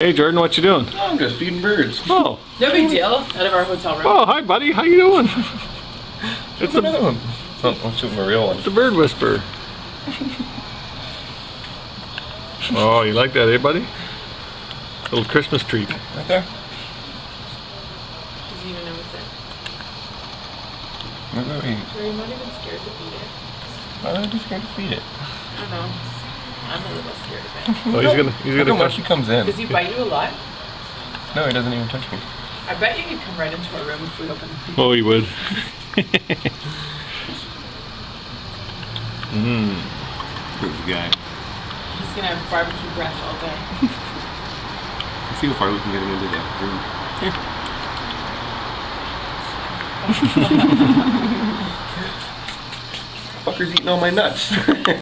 Hey Jordan, what you doing? Oh, I'm just feeding birds. Oh. No big deal. Out of our hotel room. Oh, hi buddy, how you doing? It's another one. Oh, I'm shooting a real one. It's the bird whisperer. Oh, you like that, eh buddy? Little Christmas treat. Right there. Does he even know what's there? Wait. Or you're not even scared to feed it? Why would I be scared to feed it? I don't know. I'm a little scared of it. Oh, he's gonna Look how much he comes in. Does he bite you a lot? No, he doesn't even touch me. I bet you could come right into our room if we opened the Oh, he would. Who's the guy? He's gonna have barbecue breath all day. Let's see how far we can get him into that room. Fucker's eating all my nuts.